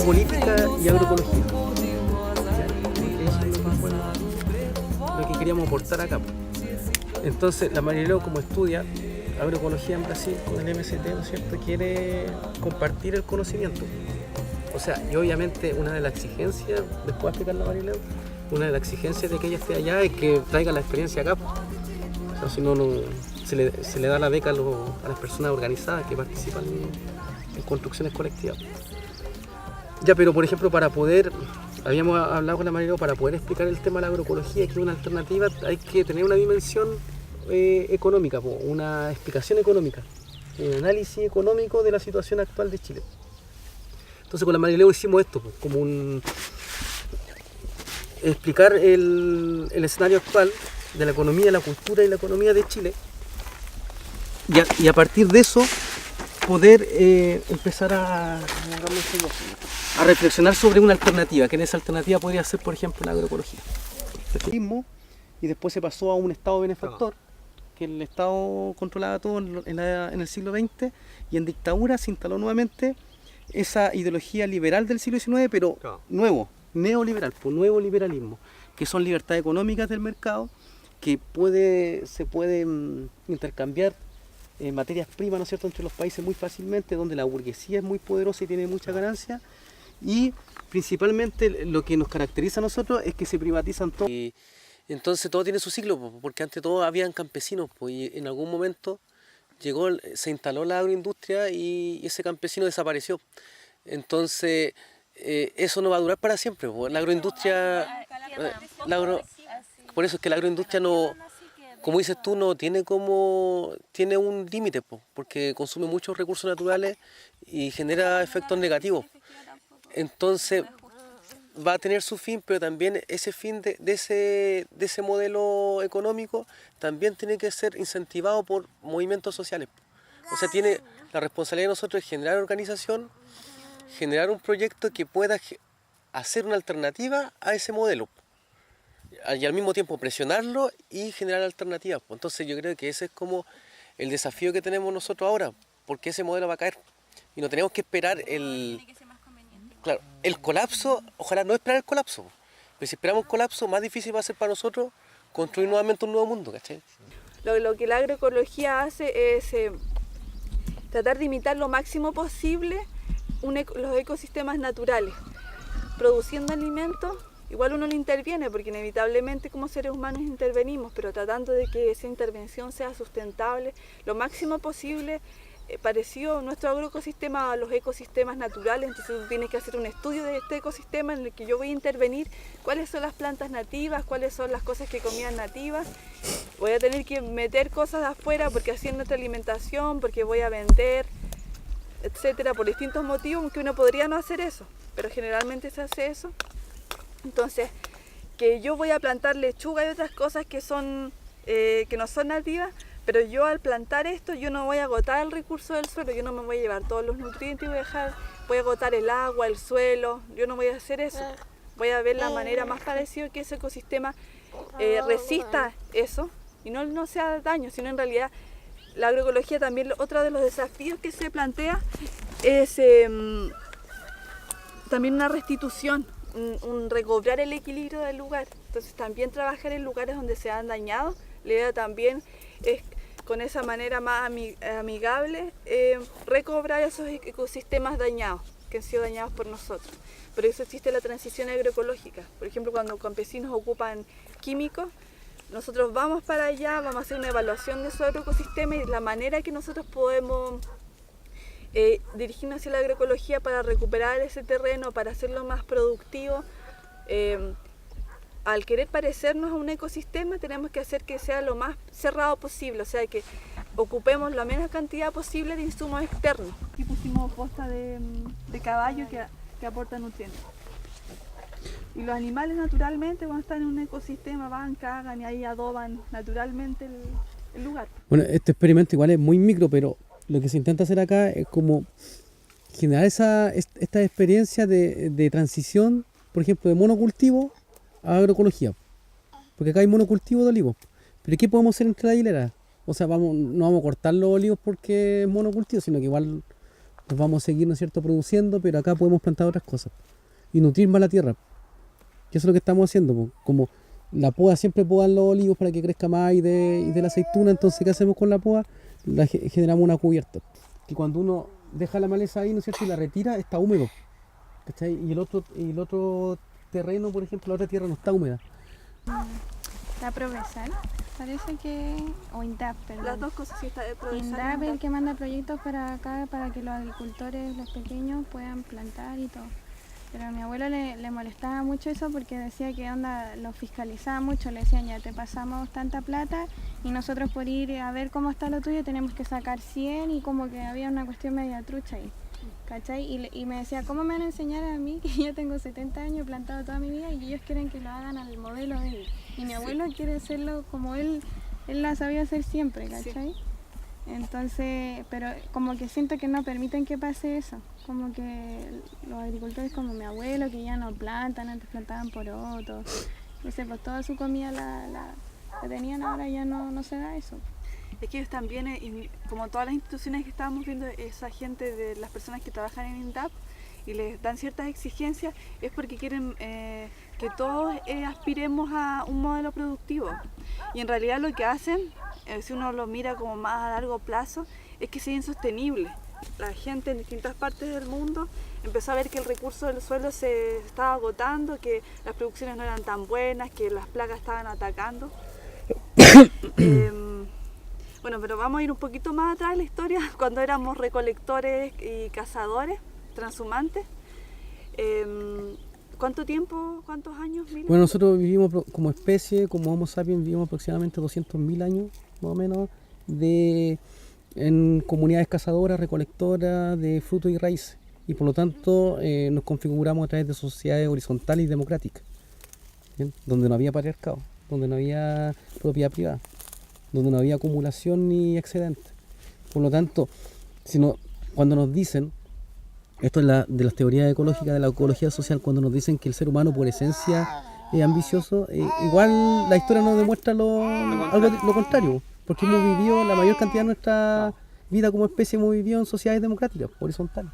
política y agroecología. Eso es lo que queríamos aportar acá. Entonces, la Marileo, como estudia agroecología en Brasil con el MST, ¿no es cierto?, quiere compartir el conocimiento. O sea, y obviamente una de las exigencias, después de explicar la Marileo, una de las exigencias de que ella esté allá es que traiga la experiencia acá. O sea, si no, se le da la beca a las personas organizadas que participan en construcciones colectivas. Ya, pero por ejemplo, habíamos hablado con la Marileo, para poder explicar el tema de la agroecología, que es una alternativa, hay que tener una dimensión económica, una explicación económica, un análisis económico de la situación actual de Chile. Entonces con la Marileo hicimos esto, como explicar el escenario actual de la economía, la cultura y la economía de Chile, y a partir de eso poder empezar a reflexionar sobre una alternativa, que en esa alternativa podría ser, por ejemplo, la agroecología. Y después se pasó a un Estado benefactor, que el Estado controlaba todo en el siglo XX, y en dictadura se instaló nuevamente esa ideología liberal del siglo XIX, pero neoliberal, nuevo liberalismo, que son libertades económicas del mercado, que se puede intercambiar materias primas, ¿no es cierto?, entre los países muy fácilmente, donde la burguesía es muy poderosa y tiene mucha ganancia, y principalmente lo que nos caracteriza a nosotros es que se privatizan todo. Y entonces todo tiene su ciclo, porque antes todo habían campesinos, y en algún momento se instaló la agroindustria y ese campesino desapareció. Entonces eso no va a durar para siempre. La agroindustria, por eso es que la agroindustria no, como dices tú, no tiene tiene un límite, porque consume muchos recursos naturales y genera efectos negativos. Entonces va a tener su fin, pero también ese fin de ese modelo económico también tiene que ser incentivado por movimientos sociales. O sea, la responsabilidad de nosotros es generar organización, generar un proyecto que pueda hacer una alternativa a ese modelo, y al mismo tiempo presionarlo y generar alternativas. Entonces yo creo que ese es como el desafío que tenemos nosotros ahora, porque ese modelo va a caer y no tenemos que esperar Claro, el colapso, ojalá no esperar el colapso, pero si esperamos el colapso, más difícil va a ser para nosotros construir nuevamente un nuevo mundo, ¿cachai? Lo que la agroecología hace es tratar de imitar lo máximo posible los ecosistemas naturales, produciendo alimentos. Igual uno no interviene, porque inevitablemente como seres humanos intervenimos, pero tratando de que esa intervención sea sustentable lo máximo posible, parecido nuestro agroecosistema a los ecosistemas naturales. Entonces tú tienes que hacer un estudio de este ecosistema en el que yo voy a intervenir, cuáles son las plantas nativas, cuáles son las cosas que comían nativas. Voy a tener que meter cosas de afuera porque así es nuestra alimentación, porque voy a vender, etcétera, por distintos motivos, aunque uno podría no hacer eso, pero generalmente se hace eso. Entonces, que yo voy a plantar lechuga y otras cosas que no son nativas, pero yo al plantar esto yo no voy a agotar el recurso del suelo, yo no me voy a llevar todos los nutrientes, voy a agotar el agua, el suelo, yo no voy a hacer eso. Voy a ver la manera más parecida que ese ecosistema resista eso y no sea daño, sino en realidad la agroecología también, otro de los desafíos que se plantea es también una restitución, un recobrar el equilibrio del lugar. Entonces también trabajar en lugares donde se han dañado. La idea también es, con esa manera más amigable, recobrar esos ecosistemas dañados, que han sido dañados por nosotros. Por eso existe la transición agroecológica. Por ejemplo, cuando campesinos ocupan químicos, nosotros vamos para allá, vamos a hacer una evaluación de su agroecosistema y la manera que nosotros podemos dirigirnos hacia la agroecología para recuperar ese terreno, para hacerlo más productivo. Al querer parecernos a un ecosistema, tenemos que hacer que sea lo más cerrado posible, o sea, que ocupemos la menos cantidad posible de insumos externos. Aquí pusimos posta de caballo que aporta nutrientes. Y los animales naturalmente, cuando están en un ecosistema, van, cagan y ahí adoban naturalmente el lugar. Bueno, este experimento igual es muy micro, pero lo que se intenta hacer acá es como generar esta experiencia de transición, por ejemplo, de monocultivo a agroecología. Porque acá hay monocultivo de olivos. Pero ¿qué podemos hacer entre la hilera? O sea, no vamos a cortar los olivos porque es monocultivo, sino que igual nos vamos a seguir, ¿no es cierto?, produciendo, pero acá podemos plantar otras cosas y nutrir más la tierra. Que eso es lo que estamos haciendo, po. Como la poda siempre podan los olivos para que crezca más y de la aceituna, entonces ¿qué hacemos con la poda? Generamos una cubierta. Que cuando uno deja la maleza ahí, ¿no es cierto?, y la retira, está húmedo. ¿Cachai? Y el otro terreno, por ejemplo, la otra tierra no está húmeda. La Provesal, parece que, o INDAP, perdón. Las dos cosas, sí, está de Provesal. INDAP es el que manda proyectos para acá, para que los agricultores, los pequeños, puedan plantar y todo. Pero a mi abuelo le molestaba mucho eso porque decía que onda lo fiscalizaba mucho, le decían ya te pasamos tanta plata y nosotros por ir a ver cómo está lo tuyo tenemos que sacar 100 y como que había una cuestión media trucha ahí, ¿cachai? Y me decía, ¿cómo me van a enseñar a mí que yo tengo 70 años, he plantado toda mi vida y ellos quieren que lo hagan al modelo de él? Y mi abuelo quiere hacerlo como él la sabía hacer siempre, ¿cachai? Sí. Entonces, pero como que siento que no permiten que pase eso, como que los agricultores como mi abuelo que ya no plantan, antes plantaban porotos, no sé, pues toda su comida la tenían, ahora ya no se da eso. Es que ellos también, como todas las instituciones que estábamos viendo, esa gente de las personas que trabajan en INDAP y les dan ciertas exigencias, es porque quieren que todos aspiremos a un modelo productivo. Y en realidad lo que hacen, si uno lo mira como más a largo plazo, es que sea insostenible. La gente en distintas partes del mundo empezó a ver que el recurso del suelo se estaba agotando, que las producciones no eran tan buenas, que las plagas estaban atacando. Bueno, pero vamos a ir un poquito más atrás en la historia, cuando éramos recolectores y cazadores, transhumantes. ¿Cuánto tiempo, cuántos años? Mira? Bueno, nosotros vivimos como especie, como Homo sapiens, vivimos aproximadamente 200.000 años, más o menos, en comunidades cazadoras, recolectoras de frutos y raíces. Y por lo tanto nos configuramos a través de sociedades horizontales y democráticas, ¿bien? Donde no había patriarcado, donde no había propiedad privada, donde no había acumulación ni excedente. Por lo tanto, cuando nos dicen, esto es de las teorías ecológicas, de la ecología social, cuando nos dicen que el ser humano por esencia es ambicioso, igual la historia nos demuestra lo contrario, porque hemos vivido la mayor cantidad de nuestra vida como especie, hemos vivido en sociedades democráticas, horizontales.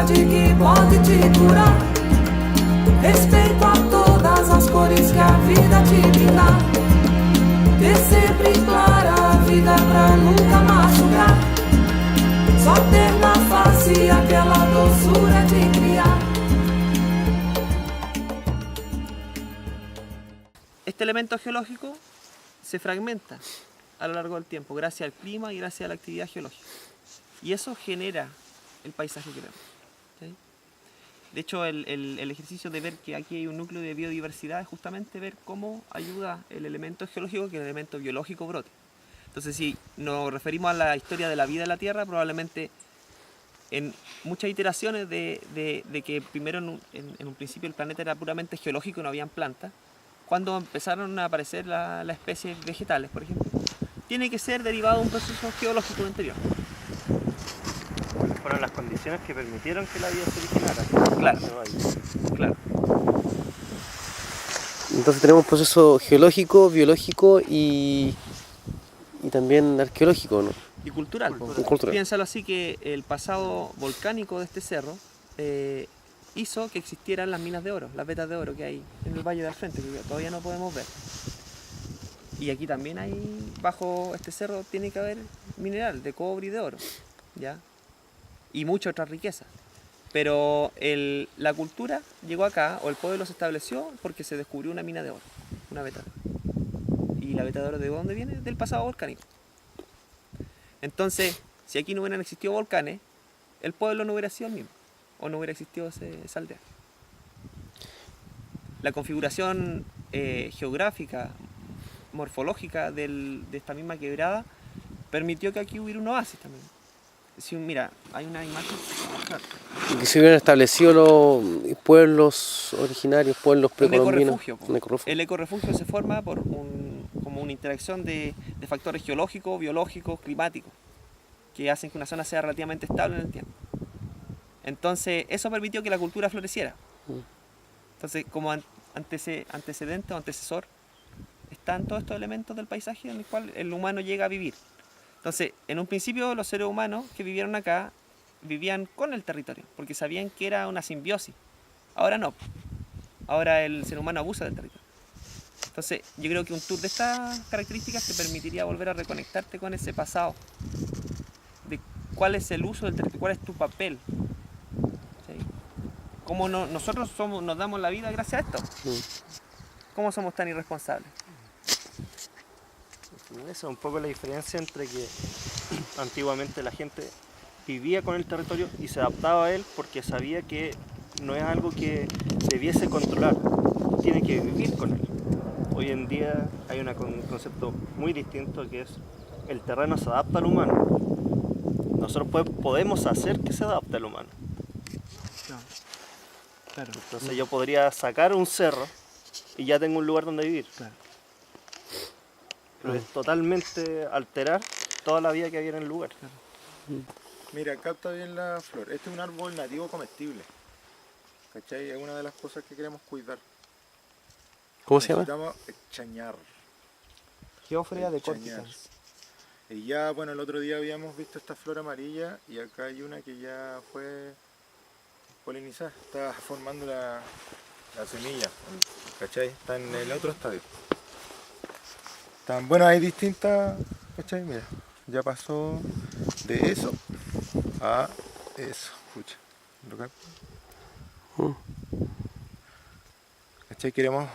Que pode te curar. Respeito a todas as cores que a vida te dá. Ter sempre clara a vida pra nunca machucar. Só ter na face aquela doçura de criar. Este elemento geológico se fragmenta a lo largo del tiempo gracias al clima y gracias a la actividad geológica. Y eso genera el paisaje que vemos. ¿Sí? De hecho, el ejercicio de ver que aquí hay un núcleo de biodiversidad es justamente ver cómo ayuda el elemento geológico que el elemento biológico brote. Entonces, si nos referimos a la historia de la vida en la Tierra, probablemente en muchas iteraciones de que primero en un principio el planeta era puramente geológico y no habían plantas, cuando empezaron a aparecer las especies vegetales, por ejemplo, tiene que ser derivado de un proceso geológico anterior. Fueron las condiciones que permitieron que la vida se originara. Claro, claro. Entonces tenemos un proceso geológico, biológico y también arqueológico, ¿no? Y cultural. Cultural. Piénsalo así, que el pasado volcánico de este cerro hizo que existieran las minas de oro, las vetas de oro que hay en el Valle del Frente, que todavía no podemos ver. Y aquí también hay, bajo este cerro, tiene que haber mineral de cobre y de oro, ¿ya? Y muchas otras riquezas. Pero la cultura llegó acá, o el pueblo se estableció porque se descubrió una mina de oro, una veta. Beta ¿de dónde viene? Del pasado volcánico. Entonces, si aquí no hubieran existido volcanes, el pueblo no hubiera sido el mismo, o no hubiera existido esa aldea. La configuración geográfica, morfológica de esta misma quebrada permitió que aquí hubiera un oasis también. Si, mira, hay una imagen. Y que se hubieran establecido los pueblos originarios, pueblos precolombinos. Un ecorrefugio. El ecorrefugio se forma por como una interacción de factores geológicos, biológicos, climáticos, que hacen que una zona sea relativamente estable en el tiempo. Entonces, eso permitió que la cultura floreciera. Entonces, como antecedente o antecesor, están todos estos elementos del paisaje en el cual el humano llega a vivir. Entonces, en un principio los seres humanos que vivieron acá vivían con el territorio, porque sabían que era una simbiosis. Ahora no. Ahora el ser humano abusa del territorio. Entonces, yo creo que un tour de estas características te permitiría volver a reconectarte con ese pasado, de cuál es el uso del territorio, cuál es tu papel. ¿Sí? Cómo nosotros nos damos la vida gracias a esto. ¿Cómo somos tan irresponsables? Esa es un poco la diferencia entre que antiguamente la gente vivía con el territorio y se adaptaba a él porque sabía que no es algo que debiese controlar, tiene que vivir con él. Hoy en día hay un concepto muy distinto que es el terreno se adapta al humano. Nosotros podemos hacer que se adapte al humano. Claro. Entonces yo podría sacar un cerro y ya tengo un lugar donde vivir. Claro. Pero es totalmente alterar toda la vida que había en el lugar. Mira, capta bien la flor. Este es un árbol nativo comestible. ¿Cachai? Es una de las cosas que queremos cuidar. ¿Cómo se llama? Necesitamos chañar. Geófrea de Chañar. Córticas. Y ya, bueno, el otro día habíamos visto esta flor amarilla y acá hay una que ya fue polinizada. Está formando la semilla. ¿Cachai? Está en el otro estadio. Bueno, hay distintas, ¿cachai? Mira, ya pasó de eso a eso, escucha. ¿Cachai? Queremos,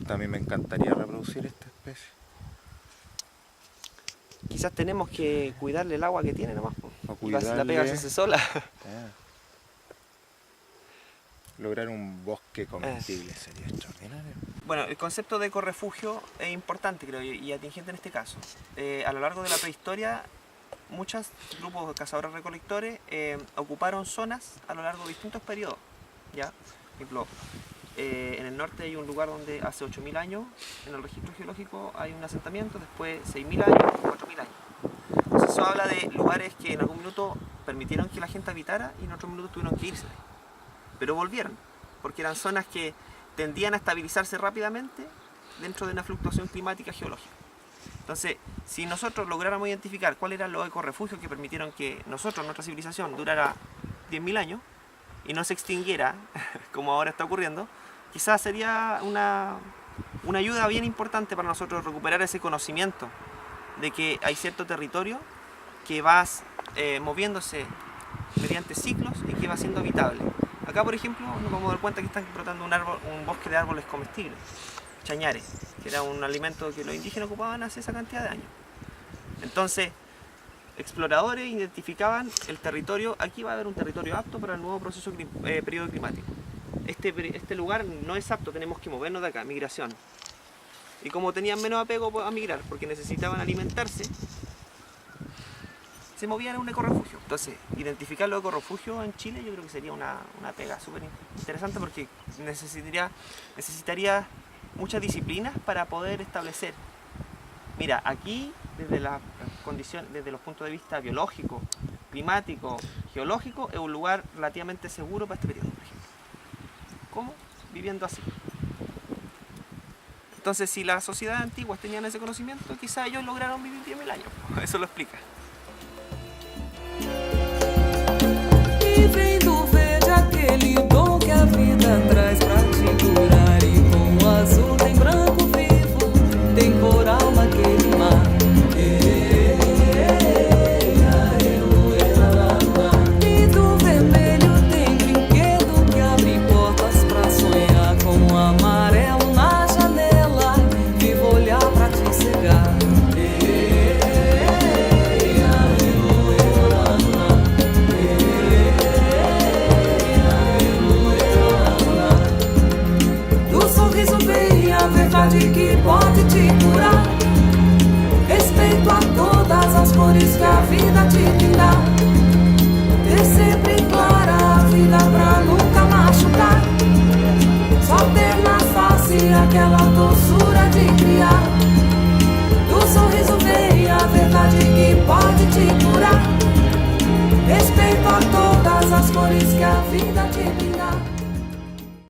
también me encantaría reproducir esta especie. Quizás tenemos que cuidarle el agua que tiene nomás. O Y la pega cuidarle- se hace sola. Lograr un bosque comestible sería extraordinario. Bueno, el concepto de ecorrefugio es importante, creo, y atingente en este caso. A lo largo de la prehistoria, muchos grupos de cazadores-recolectores ocuparon zonas a lo largo de distintos periodos. ¿Ya? Por ejemplo, en el norte hay un lugar donde hace 8.000 años, en el registro geológico hay un asentamiento, después 6.000 años, 4.000 años. Entonces eso habla de lugares que en algún minuto permitieron que la gente habitara y en otros minutos tuvieron que irse. Pero volvieron, porque eran zonas que tendían a estabilizarse rápidamente dentro de una fluctuación climática geológica. Entonces, si nosotros lográramos identificar cuáles eran los ecorrefugios que permitieron que nosotros, nuestra civilización, durara 10.000 años y no se extinguiera, como ahora está ocurriendo, quizás sería una ayuda bien importante para nosotros recuperar ese conocimiento de que hay cierto territorio que va moviéndose mediante ciclos y que va siendo habitable. Acá, por ejemplo, nos vamos a dar cuenta que están brotando un bosque de árboles comestibles, chañares, que era un alimento que los indígenas ocupaban hace esa cantidad de años. Entonces, exploradores identificaban el territorio, aquí va a haber un territorio apto para el nuevo periodo climático. Este lugar no es apto, tenemos que movernos de acá, migración. Y como tenían menos apego a migrar, porque necesitaban alimentarse, se movían a un ecorrefugio. Entonces, identificar los ecorrefugios en Chile yo creo que sería una pega súper interesante porque necesitaría muchas disciplinas para poder establecer. Mira, aquí desde las condiciones, desde los puntos de vista biológico, climático, geológico, es un lugar relativamente seguro para este periodo, por ejemplo. ¿Cómo? Viviendo así. Entonces, si las sociedades antiguas tenían esse conocimiento, quizá ellos lograron vivir 10.000 años. Eso lo explica. E vendo verde aquele dom que a vida traz pra te curar. E com o azul tem branco vivo, tem por alma aquele mar. E do vermelho tem brinquedo que abre portas pra sonhar. Com o amarelo na janela, vivo olhar pra vida te brindar. Ter sempre clara a vida pra nunca machucar. Só ter na face aquela doçura de criar. Do sorriso vem a verdade que pode te curar. Respeito a todas as cores que a vida te brindar.